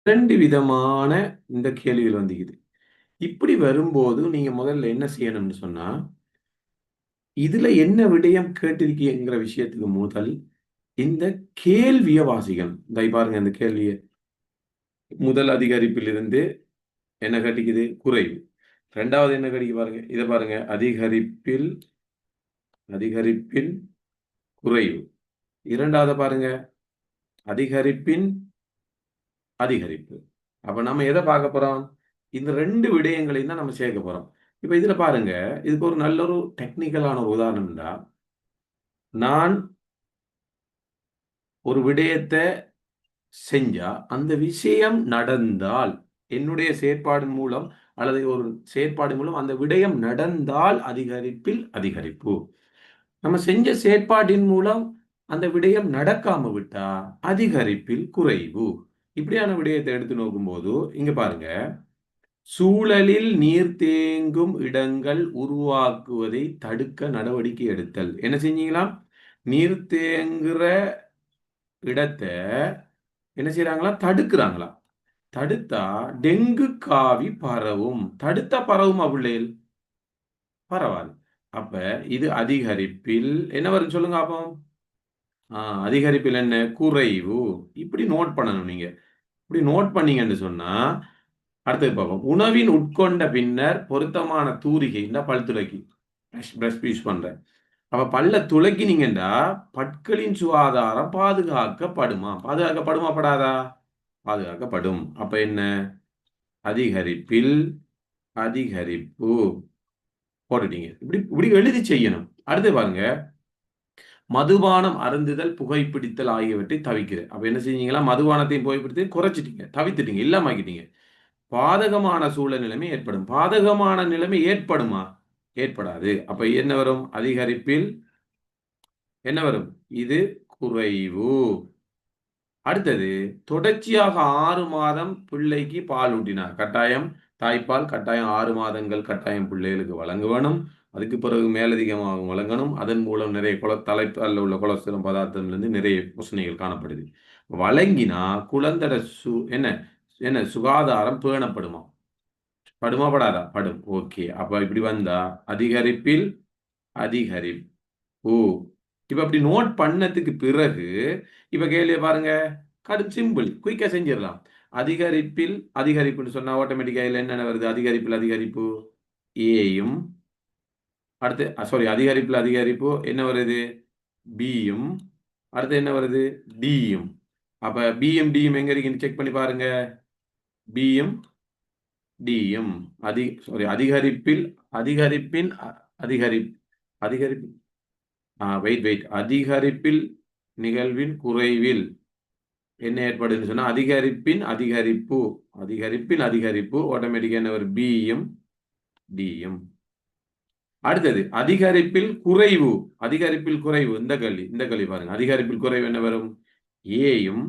2 விதமான இந்த கேள்விகள் வந்துக்குது. இப்படி வரும்போது நீங்க முதல்ல என்ன செய்யணும்னு சொன்னா, இதுல என்ன விடயம் கேட்டிருக்கீங்கங்கிற விஷயத்துக்கு முதல் இந்த கேள்விய வாசிக்கணும். இந்த பாருங்க இந்த கேள்விய. முதல் அதிகரிப்பிலிருந்து என்ன கட்டிக்குது? குறைவு. 2வது என்ன கடிக்கு பாருங்க. இத பாருங்க. அதிகரிப்பில் அதிகரிப்பின் குறைவு. 2வது பாருங்க. அதிகரிப்பின் அதிகரிப்பு. அப்ப நம்ம எத பார்க்க போறோம்? இந்த 2 விடயங்களையும் தான் நம்ம சேர்க்க போறோம். இப்ப இதுல பாருங்க, இதுக்கு ஒரு நல்ல ஒரு டெக்னிக்கலான ஒரு உதாரணம் உண்டா, நான் ஒரு விடயத்த செஞ்சா, அந்த விஷயம் நடந்தால், என்னுடைய செயற்பாடின் மூலம் அல்லது ஒரு செயற்பாடு மூலம் அந்த விடயம் நடந்தால் அதிகரிப்பில் அதிகரிப்பு. நம்ம செஞ்ச செயற்பாட்டின் மூலம் அந்த விடயம் நடக்காம விட்டா, அதிகரிப்பில் குறைவு. இப்படியான விடயத்தை எடுத்து நோக்கும்போது, இங்க பாருங்க. சூழலில் நீர் தேங்கும் இடங்கள் உருவாக்குவதை தடுக்க நடவடிக்கை எடுத்தல். என்ன செஞ்சீங்களாம்? நீர் தேங்குற இடத்த என்ன செய்றாங்களாம்? தடுக்குறாங்களாம். தடுத்தா டெங்கு காவி பரவும். தடுத்தா பரவுமா பிள்ளைகள்? பரவாது. அப்ப இது அதிகரிப்பில் என்ன வரும்னு சொல்லுங்க பாப்போம்? அதிகரிப்பில் என்ன? குறைவு. இப்படி நோட் பண்ணணும் நீங்க. இப்படி நோட் பண்ணீங்கன்னு சொன்னா, அடுத்தது பார்ப்போம். உணவின் உட்கொண்ட பின்னர் பொருத்தமான தூரிகை இந்த பல் துலக்கி. பிரஷ் யூஸ் பண்றேன். அப்ப பல்ல துலக்கினீங்கண்டா, பற்களின் சுகாதாரம் பாதுகாக்கப்படுமா? பாதுகாக்கப்படுமா படாதா? பாதுகாக்கப்படும். அப்ப என்ன? அதிகரிப்பில் அதிகரிப்பு. போட்டுட்டீங்க. இப்படி இப்படி எழுதி செய்யணும். அடுத்து பாருங்க. மதுபானம் அருந்துதல், புகைப்பிடித்தல் ஆகியவற்றை தவிர்க்கிறது. அப்ப என்ன செஞ்சீங்களா? மதுபானத்தையும் புகைப்பிடித்தலையும் குறைச்சிட்டீங்க. தவிர்த்துட்டீங்க. இல்லாம ஆக்கிட்டீங்க. பாதகமான சூழல் நிலைமை ஏற்படும். பாதகமான நிலைமை ஏற்படுமா? ஏற்படாது. அப்ப என்ன வரும்? அதிகரிப்பில் என்ன வரும்? இது குறைவு. அடுத்தது தொடர்ச்சியாக 6 மாதம் பிள்ளைக்கு பால் ஊட்டினார். கட்டாயம் தாய்ப்பால் கட்டாயம் 6 மாதங்கள் கட்டாயம் பிள்ளைகளுக்கு வழங்க வேணும். அதுக்கு பிறகு மேலதிகமாக வழங்கணும். அதன் மூலம் நிறைய தலைப்பால்ல உள்ள கொலஸ்ட்ரால் பதார்த்தம்லேருந்து நிறைய பிரச்சனைகள் காணப்படுது. வழங்கினா குழந்தையோட என்ன என்ன சுகாதாரம் பேணப்படுமா? படுமா படாதா? படும். ஓகே. அப்ப இப்படி வந்தா அதிகரிப்பில் அதிகரிப்பு. இப்ப அப்படி நோட் பண்ணதுக்கு பிறகு, இப்ப கேள்விய பாருங்க. சிம்பிள். குயிக்கா செஞ்சிரலாம். அதிகரிப்பில் அதிகரிப்புன்னு சொன்னா ஆட்டோமேட்டிக்கா இதுல என்னென்ன வருது? அதிகரிப்பில் அதிகரிப்பு ஏயும், அடுத்து சாரி அதிகரிப்பில் அதிகரிப்பு என்ன வருது? பியும், அடுத்து என்ன வருது? டியும். அப்ப பியும், டியும் எங்க இருக்குன்னு செக் பண்ணி பாருங்க. பியும், டியும். சாரி அதிகரிப்பில் அதிகரிப்பின் அதிகரிப்பு அதிகரிப்பு வெயிட். அதிகரிப்பில் நிகழ்வின் குறைவில் என்ன ஏற்படுதுன்னு சொன்னா, அதிகரிப்பின் அதிகரிப்பு. அதிகரிப்பின் அதிகரிப்பு ஆட்டோமேட்டிக்கா என்ன வரும்? பியும், டியும். அடுத்தது அதிகரிப்பில் குறைவு. அதிகரிப்பில் குறைவு. இந்த கேள்வி பாருங்க. அதிகரிப்பில் குறைவு என்ன வரும்? ஏயும்,